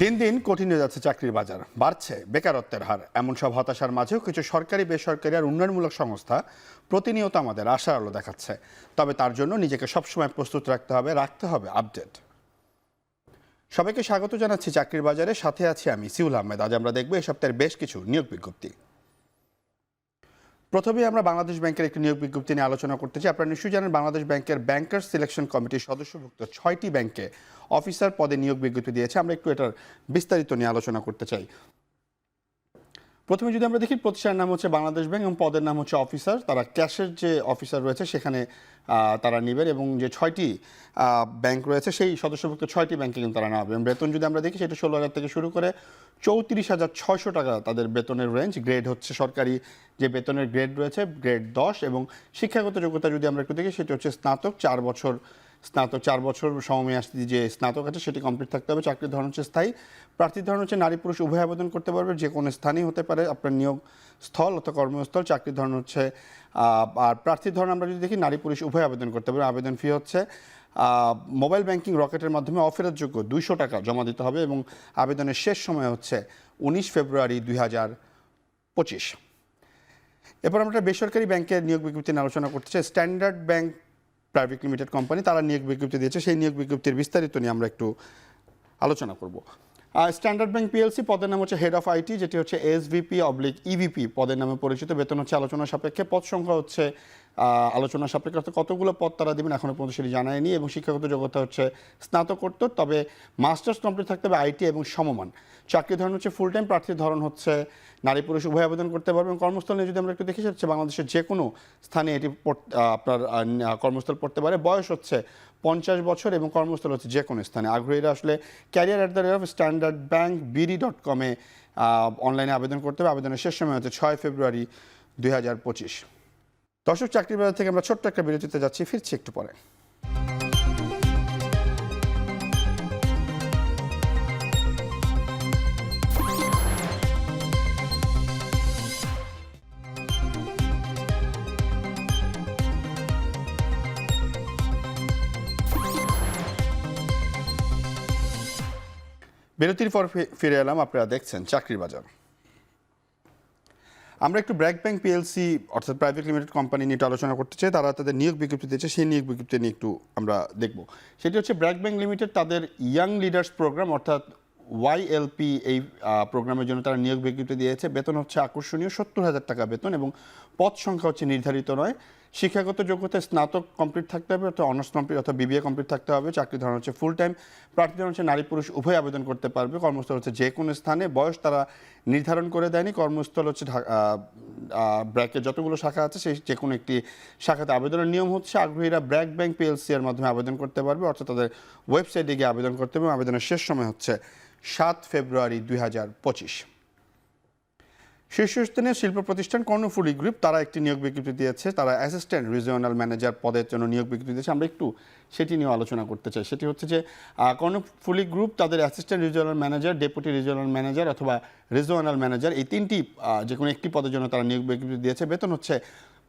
দিন দিন কঠিন হয়ে যাচ্ছে চাকরির বাজার, বাড়ছে বেকারত্বের হার। এমন সব হতাশার মাঝেও কিছু সরকারি বেসরকারি আর উন্নয়নমূলক সংস্থা প্রতিনিয়ত আমাদের আশার আলো দেখাচ্ছে। তবে তার জন্য নিজেকে সবসময় প্রস্তুত রাখতে হবে আপডেট। সবাইকে স্বাগত জানাচ্ছি চাকরির বাজারে, সাথে আছি আমি সিউল আহমেদ। আজ আমরা দেখব এই সপ্তাহের বেশ কিছু নিয়োগ বিজ্ঞপ্তি। প্রথমেই আমরা বাংলাদেশ ব্যাংকের একটি নিয়োগ বিজ্ঞপ্তি নিয়ে আলোচনা করতে চাই। আপনারা নিশ্চয়ই জানেন বাংলাদেশ ব্যাংকের ব্যাংকার্স সিলেকশন কমিটির সদস্যভুক্ত 6টি ব্যাংকে অফিসার পদে নিয়োগ বিজ্ঞপ্তি দিয়েছে। আমরা একটু এটার বিস্তারিত নিয়ে আলোচনা করতে চাই। প্রথমে যদি আমরা দেখি, প্রতিষ্ঠানের নাম হচ্ছে বাংলাদেশ ব্যাংক এবং পদের নাম হচ্ছে অফিসার। তারা ক্যাশের যে অফিসার রয়েছে সেখানে তারা নেবেন এবং যে 6টি ব্যাংক রয়েছে সেই সদস্যভুক্ত 6টি ব্যাংকে কিন্তু তারা নেবেন। বেতন যদি আমরা দেখি সেটা 16,000 থেকে শুরু করে 34,600 টাকা তাদের বেতনের রেঞ্জ। গ্রেড হচ্ছে সরকারি যে বেতনের গ্রেড রয়েছে গ্রেড 10 এবং শিক্ষাগত যোগ্যতা যদি আমরা একটু দেখি সেটি হচ্ছে স্নাতক 4 বছর সমমেয়াদী যে স্নাতক আছে সেটি কমপ্লিট থাকতে হবে। চাকরির ধরন হচ্ছে স্থায়ী। প্রার্থীর ধরন হচ্ছে নারী পুরুষ উভয় আবেদন করতে পারবে, যে কোনো স্থানেই হতে পারে আপনার নিয়োগ স্থল অথবা কর্মস্থল। চাকরির ধরন হচ্ছে আর প্রার্থীর ধরন আমরা যদি দেখি নারী পুরুষ উভয় আবেদন করতে পারবে। আবেদন ফি হচ্ছে মোবাইল ব্যাংকিং রকেটের মাধ্যমে অফেরতযোগ্য 200 টাকা জমা দিতে হবে এবং আবেদনের শেষ সময় হচ্ছে 19 ফেব্রুয়ারি 2025। এরপর আমরা বেসরকারি ব্যাংকের নিয়োগ বিজ্ঞপ্তি নিয়ে আলোচনা করতে চাই। Standard bank private limited company তারা নিয়োগ বিজ্ঞপ্তি দিয়েছে। সেই নিয়োগ বিজ্ঞপ্তির বিস্তারিত নিয়ে আমরা একটু আলোচনা করব। স্ট্যান্ডার্ড ব্যাংক পিএলসি পদের নাম হচ্ছে হেড অফ আইটি, যেটি হচ্ছে SVP/EVP পদের নামে পরিচিত। বেতন হচ্ছে আলোচনা সাপেক্ষে। পদ সংখ্যা হচ্ছে আলোচনা সাপেক্ষে, অর্থাৎ কতগুলো পদ তারা দেবেন এখনও পর্যন্ত সেটি জানায়নি। এবং শিক্ষাগত যোগ্যতা হচ্ছে স্নাতকোত্তর, তবে মাস্টার্স কমপ্লিট থাকতে হবে আইটি এবং সমমান। চাকরির ধরন হচ্ছে ফুল টাইম। প্রার্থীর ধরন হচ্ছে নারী পুরুষ উভয় আবেদন করতে পারবে। এবং কর্মস্থল নিয়ে যদি আমরা একটু দেখি হচ্ছে বাংলাদেশের যে কোনো স্থানে এটি আপনার কর্মস্থল পড়তে পারে। বয়স হচ্ছে 50 বছর এবং কর্মস্থল হচ্ছে যে কোনো স্থানে। আগ্রহীরা আসলে career@standardbankbd.com অনলাইনে আবেদন করতে হবে। আবেদনের শেষ সময় হচ্ছে 6 ফেব্রুয়ারি 2025। দর্শক, চাকরির বাজার থেকে আমরা ছোট্ট একটা বিরতিতে যাচ্ছি, ফিরছি একটু পরে। বিরতির পর ফিরে এলাম। আপনারা দেখছেন চাকরির বাজার। আমরা একটু ব্র্যাক ব্যাংক পিএলসি অর্থাৎ প্রাইভেট লিমিটেড কোম্পানি নিয়ে আলোচনা করতে চাই। তারা তাদের নিয়োগ বিজ্ঞপ্তি দিয়েছে, সেই নিয়োগ বিজ্ঞপ্তি নিয়ে একটু আমরা দেখব। সেটি হচ্ছে ব্র্যাক ব্যাংক লিমিটেড তাদের ইয়াং লিডার্স প্রোগ্রাম অর্থাৎ YLP এই প্রোগ্রামের জন্য তারা নিয়োগ বিজ্ঞপ্তি দিয়েছে। বেতন হচ্ছে আকর্ষণীয় 70,000 টাকা বেতন এবং পদ সংখ্যা হচ্ছে নির্ধারিত নয়। শিক্ষাগত যোগ্যতায় স্নাতক কমপ্লিট থাকতে হবে অর্থাৎ অনার্স কমপ্লিট অর্থাৎ BBA কমপ্লিট থাকতে হবে। চাকরির ধরন হচ্ছে ফুল টাইম। প্রার্থীর ধরন হচ্ছে নারী পুরুষ উভয় আবেদন করতে পারবে। কর্মস্থল হচ্ছে যে কোনো স্থানে। বয়স তারা নির্ধারণ করে দেয়নি। কর্মস্থল হচ্ছে ব্র্যাকের যতগুলো শাখা আছে সেই যে কোনো একটি শাখাতে আবেদনের নিয়ম হচ্ছে আগ্রহীরা ব্র্যাক ব্যাংক PLC এর মাধ্যমে আবেদন করতে পারবে, অর্থাৎ তাদের ওয়েবসাইটে গিয়ে আবেদন করতে হবে। আবেদনের শেষ সময় হচ্ছে 7 ফেব্রুয়ারি 2025। শীর্ষস্থানীয় শিল্প প্রতিষ্ঠান কর্ণফুলী গ্রুপ তারা একটি নিয়োগ বিজ্ঞপ্তি দিয়েছে। তারা অ্যাসিস্ট্যান্ট রিজিওনাল ম্যানেজার পদের জন্য নিয়োগ বিজ্ঞপ্তি দিয়েছে। আমরা একটু সেটি নিয়ে আলোচনা করতে চাই। সেটি হচ্ছে যে কর্ণফুলী গ্রুপ তাদের assistant regional manager, deputy regional manager অথবা রিজিওনাল ম্যানেজার এই তিনটি যে কোনো একটি পদের জন্য তারা নিয়োগ বিজ্ঞপ্তি দিয়েছে। বেতন হচ্ছে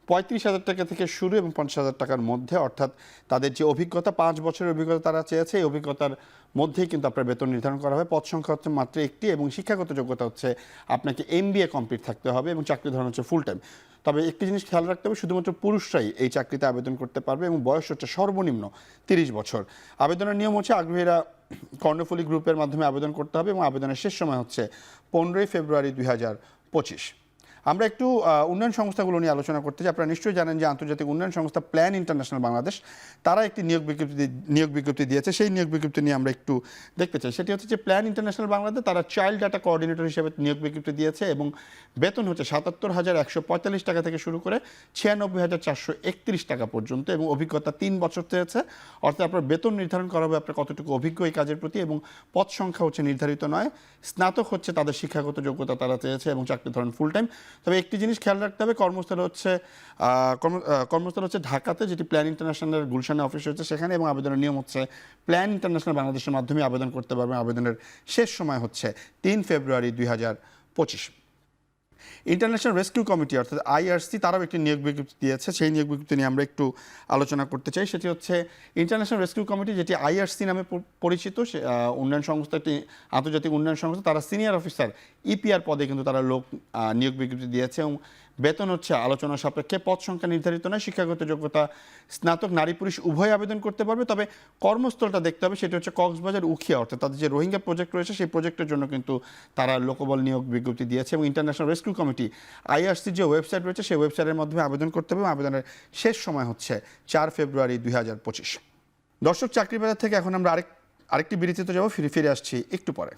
35,000 টাকা থেকে শুরু এবং 50,000 টাকার মধ্যে, অর্থাৎ তাদের যে অভিজ্ঞতা 5 বছরের অভিজ্ঞতা তারা চেয়েছে এই অভিজ্ঞতার মধ্যেই কিন্তু আপনার বেতন নির্ধারণ করা হবে। পদ সংখ্যা হচ্ছে মাত্র একটি এবং শিক্ষাগত যোগ্যতা হচ্ছে আপনাকে MBA কমপ্লিট থাকতে হবে এবং চাকরির ধরন হচ্ছে ফুল টাইম। তবে একটি জিনিস খেয়াল রাখতে হবে, শুধুমাত্র পুরুষরাই এই চাকরিতে আবেদন করতে পারবে এবং বয়স হচ্ছে সর্বনিম্ন 30 বছর। আবেদনের নিয়ম হচ্ছে আগ্রহীরা কর্ণফুলী গ্রুপের মাধ্যমে আবেদন করতে হবে এবং আবেদনের শেষ সময় হচ্ছে 15 ফেব্রুয়ারি 2025। আমরা একটু উন্নয়ন সংস্থাগুলো নিয়ে আলোচনা করতে চাই। আপনারা নিশ্চয়ই জানেন যে আন্তর্জাতিক উন্নয়ন সংস্থা প্ল্যান ইন্টারন্যাশনাল বাংলাদেশ তারা একটি নিয়োগ বিজ্ঞপ্তি দিয়েছে। সেই নিয়োগ বিজ্ঞপ্তি নিয়ে আমরা একটু দেখতে চাই। সেটি হচ্ছে যে প্ল্যান ইন্টারন্যাশনাল বাংলাদেশ তারা চাইল্ড ডাটা কোঅর্ডিনেটর হিসেবে নিয়োগ বিজ্ঞপ্তি দিয়েছে এবং বেতন হচ্ছে 77,145 টাকা থেকে শুরু করে 96,431 টাকা পর্যন্ত এবং অভিজ্ঞতা 3 বছর চেয়েছে, অর্থাৎ আপনার বেতন নির্ধারণ করা হবে আপনার কতটুকু অভিজ্ঞ এই কাজের প্রতি এবং পদ সংখ্যা হচ্ছে নির্ধারিত নয়। স্নাতক হচ্ছে তাদের শিক্ষাগত যোগ্যতা তারা চেয়েছে এবং চাকরির ধরন ফুল টাইম। তবে একটি জিনিস খেয়াল রাখতে হবে, কর্মস্থল হচ্ছে ঢাকাতে, যেটি প্ল্যান ইন্টারন্যাশনাল গুলশানে অফিস রয়েছে সেখানে, এবং আবেদনের নিয়ম হচ্ছে প্ল্যান ইন্টারন্যাশনাল বাংলাদেশের মাধ্যমে আবেদন করতে পারবেন। আবেদনের শেষ সময় হচ্ছে 3 ফেব্রুয়ারি 2025। ইন্টারন্যাশনাল রেস্কিউ কমিটি অর্থাৎ আইআরসি তারাও একটি নিয়োগ বিজ্ঞপ্তি দিয়েছে। সেই নিয়োগ বিজ্ঞপ্তি নিয়ে আমরা একটু আলোচনা করতে চাই। সেটি হচ্ছে ইন্টারন্যাশনাল রেস্কিউ কমিটি, যেটি আইআরসি নামে পরিচিত, উন্নয়ন সংস্থা, একটি আন্তর্জাতিক উন্নয়ন সংস্থা। তারা সিনিয়র অফিসার ইপিআর পদে কিন্তু তারা লোক নিয়োগ বিজ্ঞপ্তি দিয়েছে এবং বেতন হচ্ছে আলোচনা সাপেক্ষে, পদ সংখ্যা নির্ধারিত নয়, শিক্ষাগত যোগ্যতা স্নাতক, নারী পুরুষ উভয় আবেদন করতে পারবে। তবে কর্মস্থলটা দেখতে হবে, সেটা হচ্ছে কক্সবাজার উখিয়া, অর্থাৎ তাদের যে রোহিঙ্গা প্রজেক্ট রয়েছে সেই প্রজেক্টের জন্য কিন্তু তারা লোকবল নিয়োগ বিজ্ঞপ্তি দিয়েছে। এবং ইন্টারন্যাশনাল রেস্কিউ কমিটি আইআরসির যে ওয়েবসাইট রয়েছে সেই ওয়েবসাইটের মাধ্যমে আবেদন করতে হবে। আবেদনের শেষ সময় হচ্ছে 4 ফেব্রুয়ারি 2025। দর্শক, চাকরি বাজার থেকে এখন আমরা আরেকটি বিরতিতে যাবো, ফিরে আসছি একটু পরে।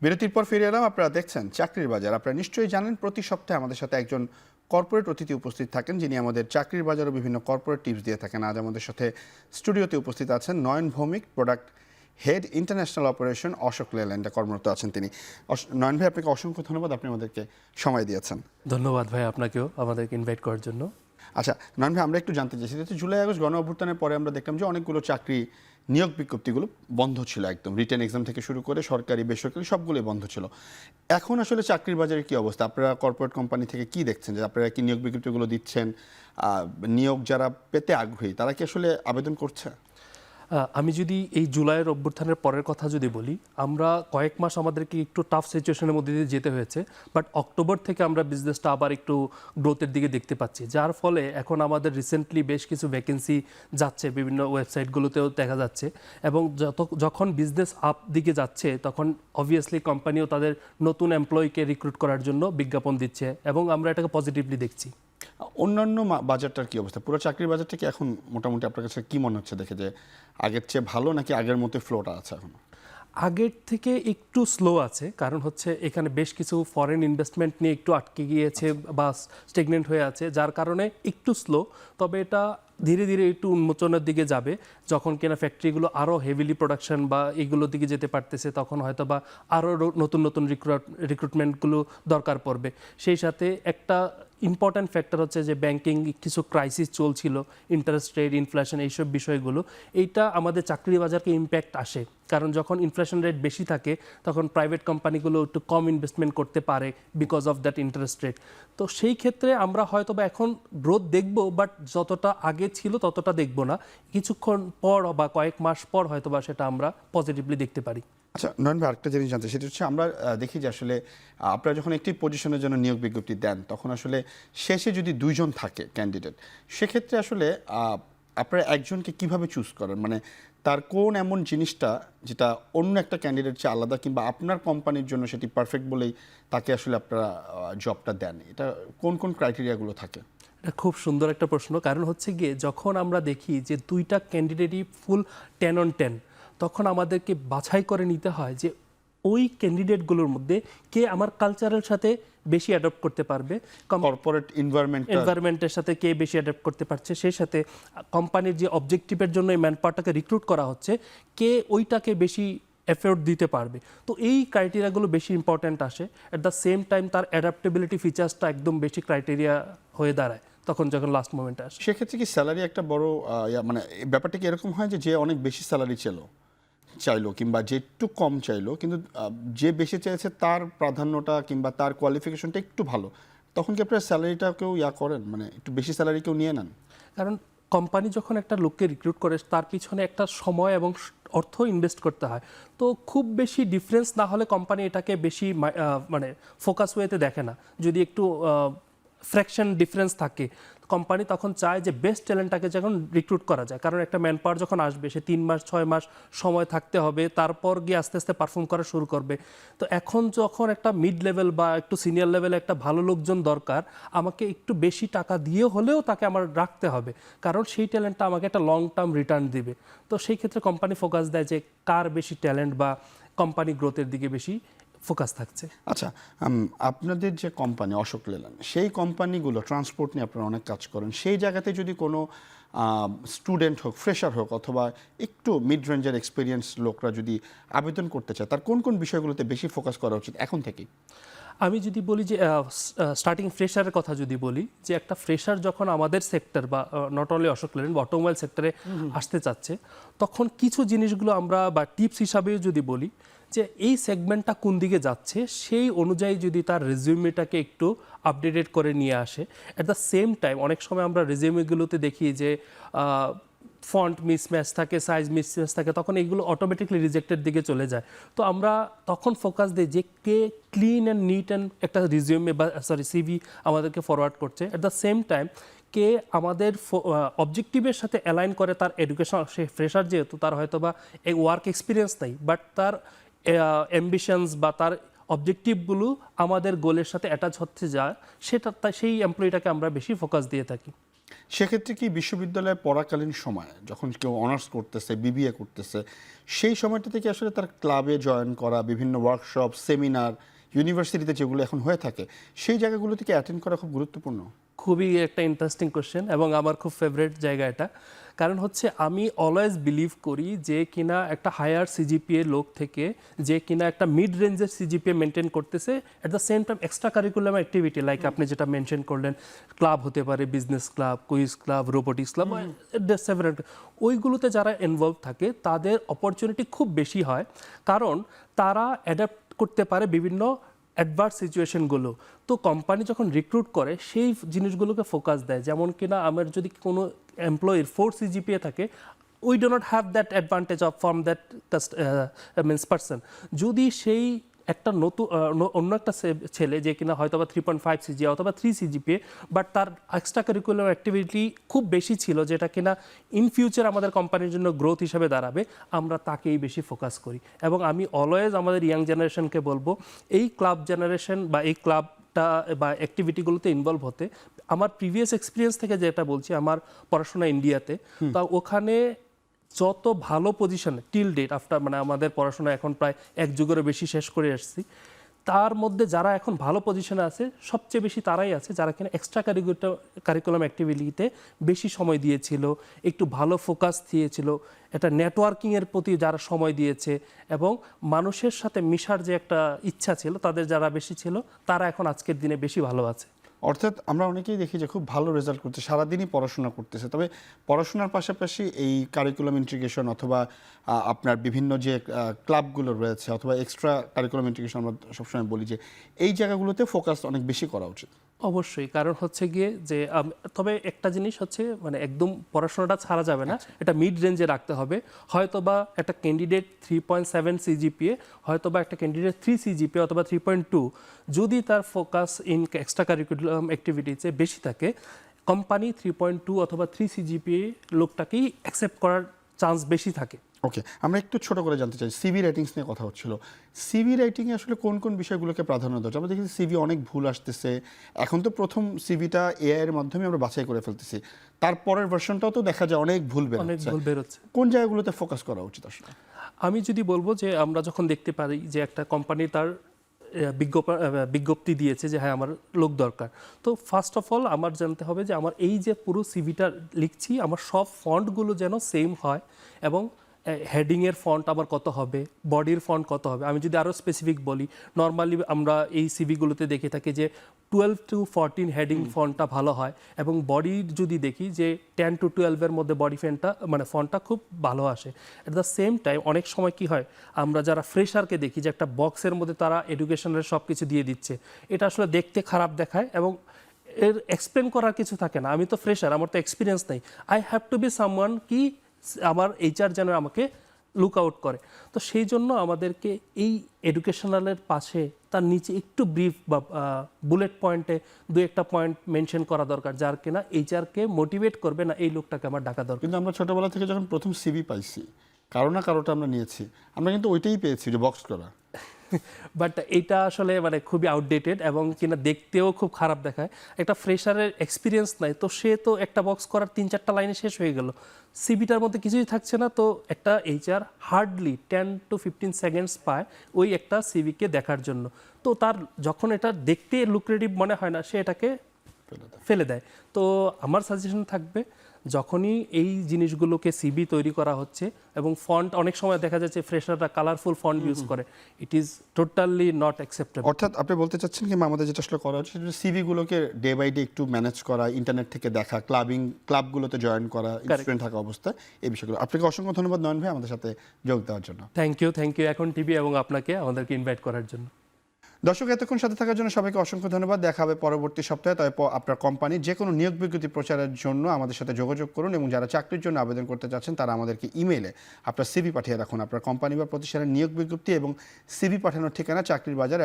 বিরতির পর ফিরে এলাম। আপনারা দেখছেন চাকরির বাজার। আপনারা নিশ্চয়ই জানেন প্রতি সপ্তাহে আমাদের সাথে একজন কর্পোরেট অতিথি উপস্থিত থাকেন, যিনি আমাদের চাকরির বাজারে বিভিন্ন কর্পোরেট টিপস দিয়ে থাকেন। আজ আমাদের সাথে স্টুডিওতে উপস্থিত আছেন Nayan Bhowmik, product head international operation, Ashok লেল্যান্ডে কর্মরত আছেন তিনি। নয়ন ভাই, আপনাকে অসংখ্য ধন্যবাদ, আপনি আমাদেরকে সময় দিয়েছেন। ধন্যবাদ ভাই আপনাকেও আমাদেরকে ইনভাইট করার জন্য। আচ্ছা নয়ন ভাই, আমরা একটু জানতে চাইছি, জুলাই আগস্ট গণ অভ্যুত্থানের পরে আমরা দেখলাম যে অনেকগুলো চাকরি নিয়োগ বিজ্ঞপ্তিগুলো বন্ধ ছিল, একদম রিটেন এক্সাম থেকে শুরু করে সরকারি বেসরকারি সবগুলোই বন্ধ ছিল। এখন আসলে চাকরির বাজারে কি অবস্থা? আপনারা কর্পোরেট কোম্পানি থেকে কি দেখছেন, যে আপনারা কি নিয়োগ বিজ্ঞপ্তিগুলো দিচ্ছেন? নিয়োগ যারা পেতে আগ্রহী তারা কি আসলে আবেদন করছে? আমি যদি এই জুলাইয়ের অভ্যুত্থানের পরের কথা যদি বলি, আমরা কয়েক মাস আমাদেরকে একটু টাফ সিচুয়েশনের মধ্যে দিয়ে যেতে হয়েছে, বাট অক্টোবর থেকে আমরা বিজনেসটা আবার একটু গ্রোথের দিকে দেখতে পাচ্ছি, যার ফলে এখন আমাদের রিসেন্টলি বেশ কিছু ভ্যাকেন্সি যাচ্ছে, বিভিন্ন ওয়েবসাইটগুলোতেও দেখা যাচ্ছে। এবং যখন বিজনেস আপ দিকে যাচ্ছে তখন অবভিয়াসলি কোম্পানিও তাদের নতুন এমপ্লয়িকে রিক্রুট করার জন্য বিজ্ঞাপন দিচ্ছে এবং আমরা এটাকে পজিটিভলি দেখছি। অন্যান্য বাজারটার কি অবস্থা? পুরো চাকরির বাজারটা কি এখন মোটামুটি আপনার কাছে কি মনে হচ্ছে দেখে, যে আগের চেয়ে ভালো নাকি আগের মতো ফ্লোটা আছে এখন? আগের থেকে একটু স্লো আছে, কারণ হচ্ছে এখানে বেশ কিছু ফরেন ইনভেস্টমেন্ট নিয়ে একটু আটকে গিয়েছে বা স্টেগনেন্ট হয়ে আছে, যার কারণে একটু স্লো। তবে এটা ধীরে ধীরে একটু উন্মোচনের দিকে যাবে, যখন কিনা ফ্যাক্টরিগুলো আরও হেভিলি প্রোডাকশন বা এইগুলোর দিকে যেতে পারতেছে, তখন হয়তো বা আরও নতুন নতুন রিক্রুটমেন্টগুলো দরকার পড়বে। সেই সাথে একটা ইম্পর্ট্যান্ট ফ্যাক্টর হচ্ছে যে ব্যাংকিং কিছু ক্রাইসিস চলছিল, ইন্টারেস্ট রেট, ইনফ্লেশন, এইসব বিষয়গুলো, এইটা আমাদের চাকরি বাজারকে ইম্প্যাক্ট আসে। কারণ যখন ইনফ্লেশন রেট বেশি থাকে তখন প্রাইভেট কোম্পানিগুলো একটু কম ইনভেস্টমেন্ট করতে পারে because of that interest rate. তো সেই ক্ষেত্রে আমরা হয়তো বা এখন গ্রোথ দেখবো, বাট যতটা আগে ছিল ততটা দেখবো না। কিছুক্ষণ পর বা কয়েক মাস পর হয়তো বা সেটা আমরা পজিটিভলি দেখতে পারি। আচ্ছা নয়ন ভাই, আরেকটা জিনিস জানতে, সেটা হচ্ছে আমরা দেখি যে আসলে আপনারা যখন একটি পজিশনের জন্য নিয়োগ বিজ্ঞপ্তি দেন তখন আসলে শেষে যদি 2 জন থাকে ক্যান্ডিডেট, সেক্ষেত্রে আসলে আপনারা একজনকে কিভাবে চুজ করেন? মানে তার কোন এমন জিনিসটা যেটা অন্য একটা ক্যান্ডিডেট চেয়ে আলাদা, কিংবা আপনার কোম্পানির জন্য সেটি পারফেক্ট বলেই তাকে আসলে আপনারা জবটা দেন? এটা কোন কোন ক্রাইটেরিয়াগুলো থাকে? এটা খুব সুন্দর একটা প্রশ্ন। কারণ হচ্ছে গিয়ে যখন আমরা দেখি যে 2টা ক্যান্ডিডেটই ফুল 10 on 10, তখন আমাদেরকে বাছাই করে নিতে হয় যে ওই ক্যান্ডিডেটগুলোর মধ্যে কে আমার কালচারের সাথে বেশি অ্যাডপ্ট করতে পারবে, কর্পোরেট এনভায়রনমেন্টের সাথে কে বেশি অ্যাডপ্ট করতে পারছে, সেই সাথে কোম্পানির যে অবজেক্টিভের জন্য এই ম্যানপাওয়ারটাকে রিক্রুট করা হচ্ছে কে ওইটাকে বেশি এফোর্ট দিতে পারবে। তো এই ক্রাইটেরিয়াগুলো বেশি ইম্পর্ট্যান্ট আসে। অ্যাট দ্য সেম টাইম তার অ্যাডাপ্টেবিলিটি ফিচার্সটা একদম বেশি ক্রাইটেরিয়া হয়ে দাঁড়ায় তখন যখন লাস্ট মোমেন্টে আসে। সেক্ষেত্রে কি স্যালারি একটা বড় মানে ব্যাপারটা কি এরকম হয় যে অনেক বেশি স্যালারি চাইলো কিংবা যে একটু কম চাইলো, কিন্তু যে বেশি চাইছে তার প্রাধান্যটা কিংবা তার কোয়ালিফিকেশনটা একটু ভালো, তখন কি আপনার স্যালারিটাকেও করেন, মানে একটু বেশি স্যালারি কেউ নিয়ে নেন? কারণ কোম্পানি যখন একটা লোককে রিক্রুট করে তার পিছনে একটা সময় এবং অর্থ ইনভেস্ট করতে হয়, তো খুব বেশি ডিফারেন্স না হলে কোম্পানি এটাকে বেশি মানে ফোকাস ওয়েতে দেখে না। যদি একটু ফ্র্যাকশন ডিফারেন্স থাকে কোম্পানি তখন চায় যে বেস্ট ট্যালেন্টটাকে যখন রিক্রুট করা যায়, কারণ একটা ম্যান পাওয়ার যখন আসবে সে 3 মাস 6 মাস সময় থাকতে হবে, তারপর গিয়ে আস্তে আস্তে পারফর্ম করা শুরু করবে। তো এখন যখন একটা মিড লেভেল বা একটু সিনিয়র লেভেলে একটা ভালো লোকজন দরকার, আমাকে একটু বেশি টাকা দিয়ে হলেও তাকে আমার রাখতে হবে, কারণ সেই ট্যালেন্টটা আমাকে একটা লং টার্ম রিটার্ন দিবে। তো সেই ক্ষেত্রে কোম্পানি ফোকাস দেয় যে কার বেশি ট্যালেন্ট বা কোম্পানি গ্রোথের দিকে বেশি ফোকাস থাকছে। আচ্ছা, আপনাদের যে কোম্পানি অশোক লেল্যান্ড, সেই কোম্পানিগুলো ট্রান্সপোর্ট নিয়ে আপনারা অনেক কাজ করেন, সেই জায়গাতে যদি কোনো স্টুডেন্ট হোক, ফ্রেশার হোক, অথবা একটু মিড রেঞ্জের এক্সপিরিয়েন্স লোকরা যদি আবেদন করতে চায়, তার কোন কোন বিষয়গুলোতে বেশি ফোকাস করা উচিত এখন থেকেই? আমি যদি বলি যে স্টার্টিং ফ্রেশারের কথা যদি বলি, যে একটা ফ্রেশার যখন আমাদের সেক্টর বা নট অনলি অশোক লেল্যান্ড বা অটোমোবাইল সেক্টরে আসতে চাচ্ছে, তখন কিছু জিনিসগুলো আমরা বা টিপস হিসাবেও যদি বলি যে এই সেগমেন্টটা কোন দিকে যাচ্ছে, সেই অনুযায়ী যদি তার রেজিউমেটাকে একটু আপডেটেড করে নিয়ে আসে। অ্যাট দ্য সেম টাইম অনেক সময় আমরা রেজিউমেগুলোতে দেখি যে ফন্ট মিসম্যাচ থাকে, সাইজ মিসম্যাচ থাকে, তখন এগুলো অটোমেটিকলি রিজেক্টের দিকে চলে যায়। তো আমরা তখন ফোকাস দিই যে কে ক্লিন অ্যান্ড নিট অ্যান্ড একটা রিজিউমে বা সিভি আমাদেরকে ফরওয়ার্ড করছে। অ্যাট দ্য সেম টাইম কে আমাদের অবজেক্টিভের সাথে অ্যালাইন করে, তার এডুকেশন, সে ফ্রেশার যেহেতু, তার হয়তো বা ওয়ার্ক এক্সপিরিয়েন্স নেই, বাট তার অ্যাম্বিশনস বা তার অবজেক্টিভগুলো আমাদের গোলের সাথে অ্যাটাচ হচ্ছে যায়, সেটা সেই এমপ্লয়িটাকে আমরা বেশি ফোকাস দিয়ে থাকি। সেক্ষেত্রে কি বিশ্ববিদ্যালয়ে পড়াকালীন সময় যখন কেউ অনার্স করতেছে, বিবিএ করতেছে, সেই সময়টা থেকে আসলে তার ক্লাবে জয়েন করা, বিভিন্ন ওয়ার্কশপ, সেমিনার, ইউনিভার্সিটিতে যেগুলো এখন হয়ে থাকে, সেই জায়গাগুলো থেকে অ্যাটেন্ড করা খুব গুরুত্বপূর্ণ? খুবই একটা ইন্টারেস্টিং কোশ্চেন এবং আমার খুব ফেভারিট জায়গা এটা। কারণ হচ্ছে আমি অলওয়েজ বিলিভ করি যে কিনা একটা হায়ার সিজিপিএ লোক থেকে যে কিনা একটা মিড রেঞ্জের সিজিপিএ মেনটেন করতেছে, at the same time extra curriculum activity like আপনি যেটা মেনশন করলেন, ক্লাব হতে পারে, business club, quiz club, robotics club, several, ওইগুলোতে যারা ইনভলভ থাকে তাদের অপরচুনিটি খুব বেশি হয়, কারণ তারা অ্যাডাপ্ট করতে পারে বিভিন্ন অ্যাডভার্স সিচুয়েশনগুলো। তো কোম্পানি যখন রিক্রুট করে সেই জিনিসগুলোকে ফোকাস দেয়, যেমন কিনা আমার যদি কোনো এমপ্লয়ির 4 সিজিপিএ থাকে, we do not have that advantage of from that means person. যদি সেই একটা নতুন অন্য একটা ছেলে যে কিনা হয়তো বা 3.5 সিজিপিএ অথবা 3 সিজিপিএ, বাট তার এক্সট্রা কারিকুলার অ্যাক্টিভিটি খুব বেশি ছিল, যেটা কিনা ইন ফিউচার আমাদের কোম্পানির জন্য গ্রোথ হিসেবে দাঁড়াবে, আমরা তাকেই বেশি ফোকাস করি। এবং আমি অলওয়েজ আমাদের ইয়াং জেনারেশনকে বলবো এই ক্লাব জেনারেশন বা এই ক্লাব বা অ্যাক্টিভিটিগুলোতে ইনভলভ হতে। আমার প্রিভিয়াস এক্সপিরিয়েন্স থেকে যেটা বলছি, আমার পড়াশোনা ইন্ডিয়াতে, তা ওখানে যত ভালো পজিশনে টিল ডেট আফটার, মানে আমাদের পড়াশোনা এখন প্রায় এক যুগেরও বেশি শেষ করে আসছি, তার মধ্যে যারা এখন ভালো পজিশনে আছে সবচেয়ে বেশি তারাই আছে যারা কিনা এক্সট্রা কারিকুলাম অ্যাক্টিভিটিতে বেশি সময় দিয়েছিল, একটু ভালো ফোকাস দিয়েছিল, এটা নেটওয়ার্কিংয়ের প্রতি যারা সময় দিয়েছে এবং মানুষের সাথে মিশার যে একটা ইচ্ছা ছিল তাদের যারা বেশি ছিল, তারা এখন আজকের দিনে বেশি ভালো আছে। অর্থাৎ আমরা অনেকেই দেখি যে খুব ভালো রেজাল্ট করতে সারাদিনই পড়াশোনা করতেছে, তবে পড়াশোনার পাশাপাশি এই কারিকুলাম ইন্টিগ্রেশন অথবা আপনার বিভিন্ন যে ক্লাবগুলো রয়েছে অথবা এক্সট্রা কারিকুলাম ইন্টিগ্রেশন, আমরা সবসময় বলি যে এই জায়গাগুলোতে ফোকাস অনেক বেশি করা উচিত। অবশ্যই, কারণ হচ্ছে গিয়ে যে তবে একটা জিনিস হচ্ছে, মানে একদম পড়াশোনাটা ছাড়া যাবে না, এটা মিড রেঞ্জে রাখতে হবে। হয়তো বা একটা ক্যান্ডিডেট 3.7 সিজিপিএ, হয়তো বা একটা ক্যান্ডিডেট 3 সিজিপিএ অথবা 3.2, যদি তার ফোকাস ইন এক্সট্রা কারিকুলাম অ্যাক্টিভিটিসে বেশি থাকে, কোম্পানি 3.2 অথবা 3 সিজিপিএ লোকটাকেই অ্যাকসেপ্ট করার চান্স বেশি থাকে। ওকে, আমরা একটু ছোট করে জানতে চাই, সিভি রাইটিংস নিয়ে কথা হচ্ছিল। সিভি রাইটিংয়ে আসলে কোন কোন বিষয়গুলোকে প্রাধান্য দেওয়া হচ্ছে? আমরা দেখি সিভি অনেক ভুল আসতেছে। এখন তো প্রথম সিভিটা এআই এর মাধ্যমে আমরা বাছাই করে ফেলতেছি, তারপরের ভার্সনটাও তো দেখা যায় অনেক ভুল বেরোচ্ছে। কোন জায়গাগুলোতে ফোকাস করা উচিত আসলে? আমি যদি বলবো যে আমরা যখন দেখতে পারি যে একটা কোম্পানি তার বিজ্ঞপ্তি দিয়েছে যে হ্যাঁ আমার লোক দরকার, তো ফার্স্ট অফ অল আমার জানতে হবে যে আমার এই যে পুরো সিভিটা লিখছি, আমার সব ফন্টগুলো যেন সেম হয় এবং হেডিংয়ের ফন্ট আমার কত হবে, বডির ফন্ট কত হবে। আমি যদি আরও স্পেসিফিক বলি, নর্মালি আমরা এই সিভিগুলোতে দেখে থাকি যে 12 to 14 হেডিং ফন্টটা ভালো হয়, এবং বডির যদি দেখি যে 10 to 12-এর মধ্যে বডি মানে ফন্টটা খুব ভালো আসে। অ্যাট দ্য সেম টাইম অনেক সময় কি হয়, আমরা যারা ফ্রেশারকে দেখি যে একটা বক্সের মধ্যে তারা এডুকেশনের সব কিছু দিয়ে দিচ্ছে, এটা আসলে দেখতে খারাপ দেখায় এবং এর এক্সপ্লেন করার কিছু থাকে না। আমি তো ফ্রেশার, আমার তো এক্সপিরিয়েন্স নেই, I have to B someone কি আমার এইচআর যেন আমাকে লুক আউট করে। তো সেই জন্য আমাদেরকে এই এডুকেশনালের পাশে তার নিচে একটু ব্রিফ বা বুলেট পয়েন্টে দু একটা পয়েন্ট মেনশন করা দরকার, যার কিনা এইচআরকে মোটিভেট করবে না এই লোকটাকে আমার ডাকা দরকার। কিন্তু আমরা ছোটবেলা থেকে যখন প্রথম সিভি পাইছি, কারো না কারোটা আমরা নিয়েছি, আমরা কিন্তু ওইটাই পেয়েছি যে বক্স করা। বাট এটা আসলে মানে খুবই আউটডেটেড এবং কিনা দেখতেও খুব খারাপ দেখায়। একটা ফ্রেশারের এক্সপিরিয়েন্স নাই, তো সে তো একটা বক্স করার 3-4টা লাইনে শেষ হয়ে গেল, সিভিটার মধ্যে কিছুই থাকছে না। তো একটা এইচআর হার্ডলি 10 to 15 সেকেন্ডস পায় ওই একটা সিভিকে দেখার জন্য। তো তার যখন এটা দেখতে লুক্রেটিভ মনে হয় না, সে এটাকে ফেলে দেয়। তো আমার সাজেশন থাকবে যখনই এই জিনিসগুলোকে সিবি তৈরি করা হচ্ছে এবং ফন্ট অনেক সময় দেখা যাচ্ছে ফ্রেশাররা কালারফুল ফন্ট ইউজ করে, it is totally not acceptable. অর্থাৎ আপনি বলতে চাচ্ছেন কি আমাদের যেটা আসলে করা হচ্ছে সিভি গুলোকে ডে বাই ডে একটু ম্যানেজ করা, ইন্টারনেট থেকে দেখা, ক্লাবগুলোতে জয়েন করা, স্টুডেন্ট থাকা অবস্থায় এই বিষয়গুলো। আপনাকে অসংখ্য ধন্যবাদ নয়ন ভাই আমাদের সাথে যোগ দেওয়ার জন্য। থ্যাংক ইউ এখন টিভি এবং আপনাকে আমাদেরকে ইনভাইট করার জন্য। দর্শক এতক্ষণ সাথে থাকার জন্য সবাইকে অসংখ্য ধন্যবাদ। দেখা হবে পরবর্তী সপ্তাহে। তবে আপনার কোম্পানির যে কোনো নিয়োগ বিজ্ঞপ্তি প্রচারের জন্য আমাদের সাথে যোগাযোগ করুন এবং যারা চাকরির জন্য আবেদন করতে চাচ্ছেন তারা আমাদেরকে ইমেইলে আপনার সিভি পাঠিয়ে রাখুন। আপনার কোম্পানি বা প্রতিষ্ঠানের নিয়োগ বিজ্ঞপ্তি এবং সিভি পাঠানোর ঠিকানা চাকরির বাজার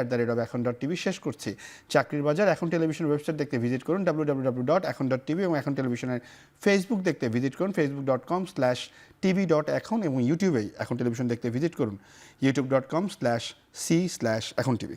@এখন.tv। শেষ করছি চাকরির বাজার। এখন টেলিভিশন ওয়েবসাইট দেখতে ভিজিট করুন www.এখন.tv এবং এখন টেলিভিশনের ফেসবুক দেখতে ভিজিট করুন facebook.com/tv.এখন এবং ইউটিউবেই এখন টেলিভিশন দেখতে ভিজিট করুন youtube.com/c/এখন.tv।